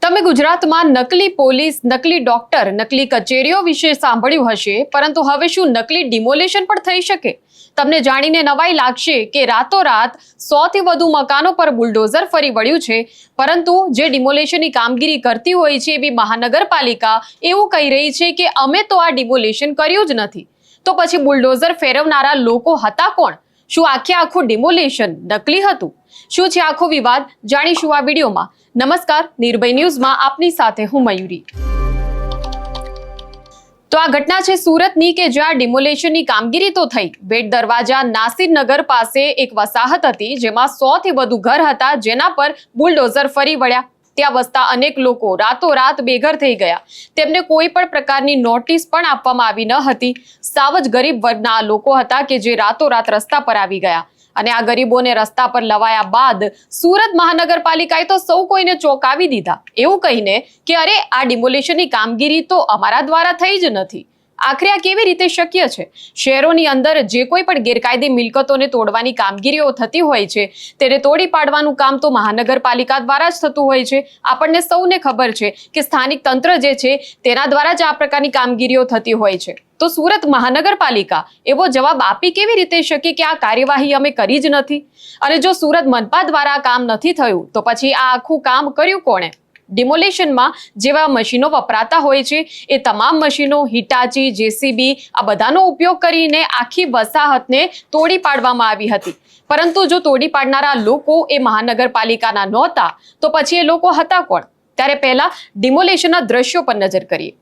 તમે ગુજરાતમાં નકલી પોલીસ, નકલી ડોક્ટર, નકલી કચેરીઓ વિશે સાંભળ્યું હશે, પરંતુ હવે શું નકલી ડિમોલેશન પણ થઈ શકે? તમને જાણીને નવાઈ લાગશે કે રાતોરાત 100 થી વધુ મકાનો પર બુલડોઝર ફરી વળ્યું છે, પરંતુ જે ડિમોલેશનની કામગીરી કરતી હોય છે એવી મહાનગરપાલિકા એવું કહી રહી છે કે અમે તો આ ડિમોલેશન કર્યું જ નથી. તો પછી બુલડોઝર ફેરવનારા લોકો હતા કોણ? શું આખું ડિમોલેશન નકલી હતું? શું છે આખો વિવાદ? જાણીશું આ વિડીયોમાં. નમસ્કાર, નિર્ભય ન્યૂઝમાં આપની સાથે હું મયુરી. તો આ ઘટના છે સુરતની કે જ્યાં ડિમોલેશનની કામગીરી તો થઈ. બેટ દરવાજા નાસિરનગર પાસે એક વસાહત હતી જેમાં 100 થી વધુ ઘર હતા જેના પર બુલડોઝર ફરી વળ્યા. ત્યાં વસતા અનેક લોકો રાતોરાત બેઘર થઈ ગયા. તેમને કોઈ પણ પ્રકારની નોટિસ પણ આપવામાં આવી ન હતી. સાવ જ ગરીબ વર્ગના લોકો હતા કે જે રાતોરાત રસ્તા પર આવી ગયા. અને આ ગરીબોને રસ્તા પર લવાયા બાદ સુરત મહાનગરપાલિકાએ તો સૌ કોઈને ચોંકાવી દીધા, એવું કહીને કે અરે આ ડિમોલેશનની કામગીરી તો અમારા દ્વારા થઈ જ નથી. આખરે આ કેવી રીતે શક્ય છે? શહેરોની અંદર જે કોઈ પણ ગેરકાયદે મિલકતોને તોડવાની કામગીરીઓ થતી હોય છે તેને તોડી પાડવાનું કામ તો મહાનગરપાલિકા દ્વારા જ થતું હોય છે. આપણને સૌને ખબર છે કે સ્થાનિક તંત્ર જે છે તેના દ્વારા જ આ પ્રકારની કામગીરીઓ થતી હોય છે. તો સુરત મહાનગરપાલિકા એવો જવાબ આપી કેવી રીતે શકે કે આ કાર્યવાહી અમે કરી જ નથી? અને જો સુરત મનપા દ્વારા કામ નથી થયું તો પછી આ આખું કામ કર્યું કોણે? ડિમોલેશનમાં જેવા મશીનો વપરાતા હોય છે એ તમામ મશીનો હિટાચી, જેસીબી આ બધાનો ઉપયોગ કરીને આખી વસાહતને તોડી પાડવામાં આવી હતી. પરંતુ જો તોડી પાડનારા લોકો એ મહાનગરપાલિકાના નહોતા તો પછી એ લોકો હતા કોણ? ત્યારે પહેલા ડિમોલેશનના દ્રશ્યો પર નજર કરીએ.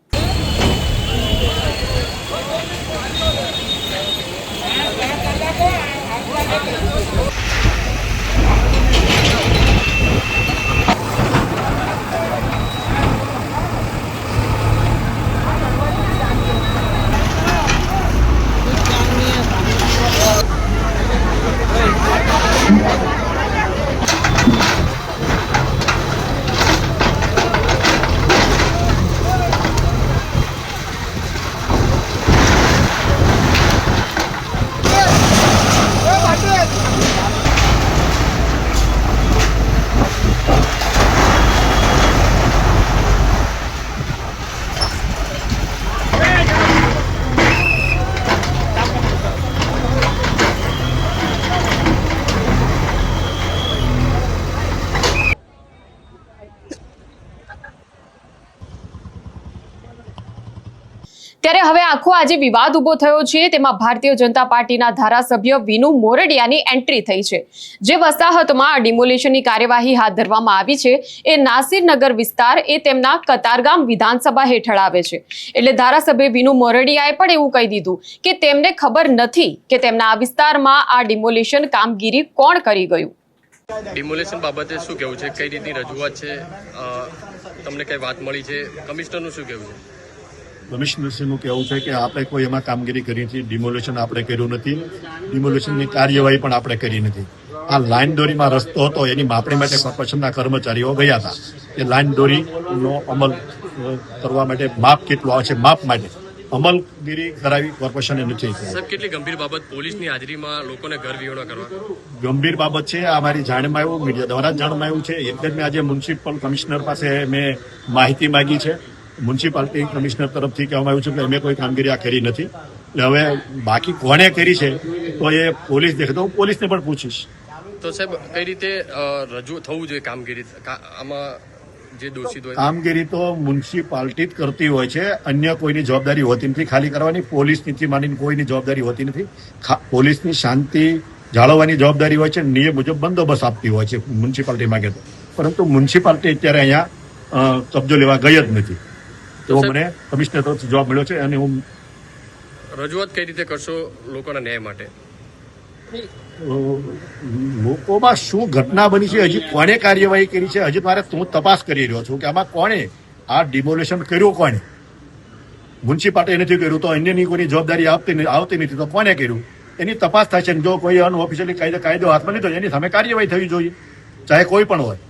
ત્યારે હવે આખો આજે વિવાદ ઉભો થયો છે તેમાં ભારતીય જનતા પાર્ટીના ધારાસભ્ય વિનુ મોરડિયાની એન્ટ્રી થઈ છે. જે વસાહતમાં ડિમોલેશનની કાર્યવાહી હાથ ધરવામાં આવી છે એ નાસિરનગર વિસ્તાર એ તેમના કતારગામ વિધાનસભા હેઠળ આવે છે. એટલે ધારાસભ્ય વિનુ મોરડિયાએ પણ એવું કહી દીધું કે તેમને ખબર નથી કે તેમના આ વિસ્તારમાં આ ડિમોલેશન કામગીરી કોણ કરી ગયું. ડિમોલેશન બાબતે શું કહેવું છે? કઈ રીતની રજૂઆત છે? તમને કઈ વાત મળી છે? કમિશનરનું શું કહેવું છે? કમિશનરશ્રીનું કહેવું છે કે આપણે કોઈ એમાં કામગીરી કરી નથી. ડિમોલેશન આપણે કર્યું નથી. ડિમોલેશનની કાર્યવાહી પણ આપણે કરી નથી. આ લાઈન દોરીમાં રસ્તો હતો એની માપણી માટે કોર્પોરેશનના કર્મચારીઓ ગયા હતા. એ લાઈન દોરીનો અમલ કરવા માટે માપ કેટલું આવે છે માપ માટે અમલગીરી કરાવી કોર્પોરેશને નથી. સાહેબ, કેટલી ગંભીર બાબત પોલીસની હાજરીમાં લોકોને ઘર વિહોણા કરવા? ગંભીર બાબત છે. આ મારી જાણમાં આવ્યું, મીડિયા દ્વારા જાણમાં આવ્યું છે. એટલે જ મેં આજે મ્યુનિસિપલ કમિશનર પાસે મેં માહિતી માંગી છે. મ્યુનિસિપાલિટી કમિશનર તરફથી કહેવામાં આવ્યું છે કે અમે કોઈ કામગીરી આ કરી નથી. એટલે હવે બાકી કોણે કરી છે તો એ પોલીસ દેખે તો હું પોલીસને પણ પૂછીશ. તો સાહેબ, કઈ રીતે રજૂ થવું જોઈએ કામગીરી? આમાં જે દોષિત હોય કામગીરી તો મ્યુનિસિપાલિટી જ કરતી હોય છે. અન્ય કોઈની જવાબદારી હોતી નથી ખાલી કરવાની. પોલીસની માંડીને કોઈની જવાબદારી હોતી નથી. પોલીસની શાંતિ જાળવવાની જવાબદારી હોય છે. નિયમ મુજબ બંદોબસ્ત આપતી હોય છે મ્યુનિસિપાલિટી માંગે તો. પરંતુ મ્યુનિસિપાલિટી અત્યારે અહીંયા કબજો લેવા ગઈ જ નથી. તો મને કમિશનર તરફથી જવાબ મળ્યો છે અને હું રજૂઆત કઈ રીતે કરશો લોકોના ન્યાય માટે? લોકોમાં શું ઘટના બની છે, હજી કોને કાર્યવાહી કરી છે, હજી મારે હું તપાસ કરી રહ્યો છું કે આમાં કોણે આ ડિમોલેશન કર્યું. કોણે? મ્યુનિસિપાલિટી નથી કર્યું તો અન્યની કોઈની જવાબદારી આવતી નથી તો કોને કર્યું એની તપાસ થાય છે. જો કોઈ અનઓફિશિયલી કાયદો હાથમાં લીધો એની સામે કાર્યવાહી થવી જોઈએ, ચાહે કોઈ પણ હોય.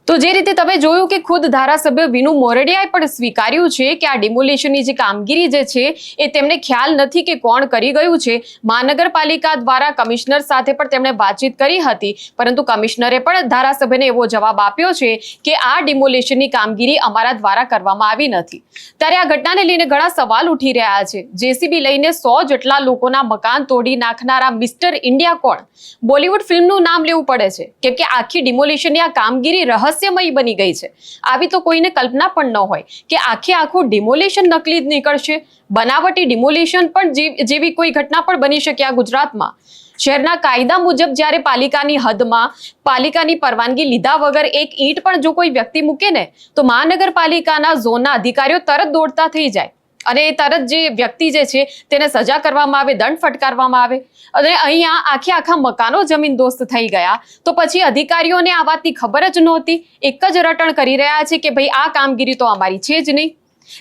તો જે રીતે તમે જોયું કે ખુદ ધારાસભ્ય વિનુ મોરડિયાએ પણ સ્વીકાર્યું છે કે આ ડિમોલેશનની જે કામગીરી જે છે એ તેમને ખ્યાલ નથી કે કોણ કરી ગયું છે. મહાનગરપાલિકા દ્વારા કમિશનર સાથે પણ તેમણે વાતચીત કરી હતી, પરંતુ કમિશનરે પણ ધારાસભ્યને એવો જવાબ આપ્યો છે કે આ ડિમોલેશનની કામગીરી અમારા દ્વારા કરવામાં આવી નથી. ત્યારે આ ઘટનાને લઈને ઘણા સવાલ ઉઠી રહ્યા છે. જેસીબી લઈને 100 જેટલા લોકોના મકાન તોડી નાખનારા મિસ્ટર ઇન્ડિયા કોણ? બોલિવૂડ ફિલ્મનું નામ લેવું પડે છે, કેમ કે આખી ડિમોલેશનની આ કામગીરી રહસ્યમય બની ગઈ છે. આવી તો કોઈને કલ્પના પણ ન હોય કે આખું ડિમોલેશન નકલી જ નીકળશે. બનાવટી ડિમોલેશન પણ જેવી કોઈ ઘટના પણ બની શકે આ ગુજરાતમાં. શહેરના કાયદા મુજબ જ્યારે પાલિકાની હદમાં પાલિકાની પરવાનગી લીધા વગર એક ઈંટ પણ જો કોઈ વ્યક્તિ મૂકે ને તો મહાનગરપાલિકાના ઝોનના અધિકારીઓ તરત દોડતા થઈ જાય અને એ તરત જે વ્યક્તિ જે છે તેને સજા કરવામાં આવે, દંડ ફટકારવામાં આવે. અને અહીંયા આખા મકાનો જમીનદોસ્ત થઈ ગયા તો પછી અધિકારીઓને આ વાતની ખબર જ નહોતી. એક જ રટણ કરી રહ્યા છે કે ભાઈ આ કામગીરી તો અમારી છે જ નહીં.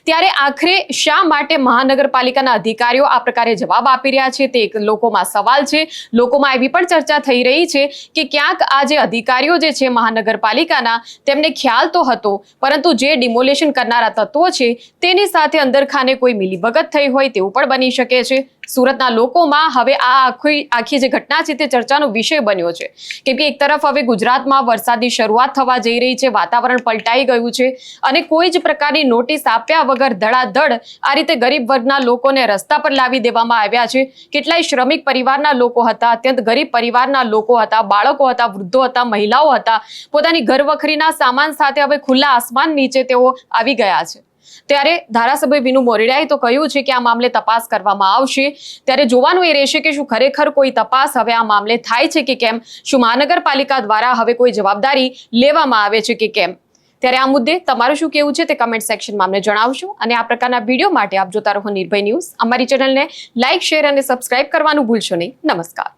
ત્યારે આખરે શા માટે મહાનગરપાલિકાના અધિકારીઓ આ પ્રકારે જવાબ આપી રહ્યા છે તે એક લોકોમાં સવાલ છે. લોકોમાં એવી પણ ચર્ચા થઈ રહી છે કે ક્યાંક આ જે અધિકારીઓ જે છે મહાનગરપાલિકાના તેમને ખ્યાલ તો હતો, પરંતુ જે ડિમોલેશન કરનારા તત્વો છે તેની સાથે અંદરખાને કોઈ મિલીભગત થઈ હોય તેવું પણ બની શકે છે. સુરતના લોકોમાં હવે આ આખી જે ઘટના છે તે ચર્ચાનો વિષય બન્યો છે, કેમ કે એક તરફ હવે ગુજરાતમાં વરસાદની શરૂઆત થવા જઈ રહી છે, વાતાવરણ પલટાઈ ગયું છે અને કોઈ જ પ્રકારની નોટિસ આપ્યા વગર ધડાધડ આ રીતે ગરીબ વર્ગના લોકોને રસ્તા પર લાવી દેવામાં આવ્યા છે. કેટલાય શ્રમિક પરિવારના લોકો હતા, અત્યંત ગરીબ પરિવારના લોકો હતા, બાળકો હતા, વૃદ્ધો હતા, મહિલાઓ હતા. પોતાની ઘરવખરીના સામાન સાથે હવે ખુલ્લા આસમાન નીચે તેઓ આવી ગયા છે. ત્યારે ધારાસભ્ય વિનુ મોરડિયાએ તો કહ્યું છે કે આ મામલે તપાસ કરવામાં આવશે. ત્યારે જોવાનું એ રહેશે કે શું ખરેખર કોઈ તપાસ હવે આ મામલે થાય છે કે કેમ, શું મહાનગરપાલિકા દ્વારા હવે કોઈ જવાબદારી લેવામાં આવે છે કે કેમ. ત્યારે આ મુદ્દે તમારું શું કહેવું છે તે કમેન્ટ સેક્શનમાં અમને જણાવશો. અને આ પ્રકારના વિડીયો માટે આપ જોતા રહો નિર્ભય ન્યૂઝ. અમારી ચેનલને લાઇક, શેર અને સબસ્ક્રાઇબ કરવાનું ભૂલશો નહીં. નમસ્કાર.